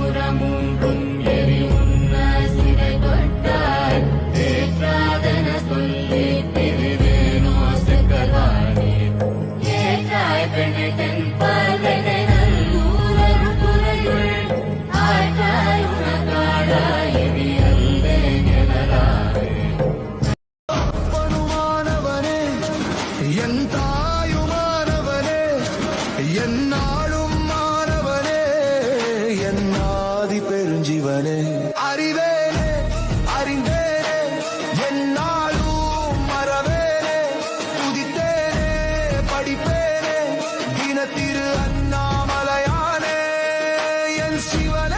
புறமூன்றும் எரி உண்ண சிறை தொட்டாய் தேற்றாதென சொல்லி பிரிவேனோ செக்கல்வாணி ஏற்றாய் பெண்ணை தென் பார்வையை நல்லூரரு குறையுள் ஆற்றாய் உனக்காடாய் எவி அல்லே எனலாவே அப்பனுமானவனே என் தாயுமானவனே என்னாலும் மாணவனே என் ஆதி பெருஞ்சிவனே அறிவேனே அறிந்தேனே என்னாலும் மறவேனே துதித்தேனே படிப்பேனே தினத்திரு அண்ணாமலையானே என் சிவனே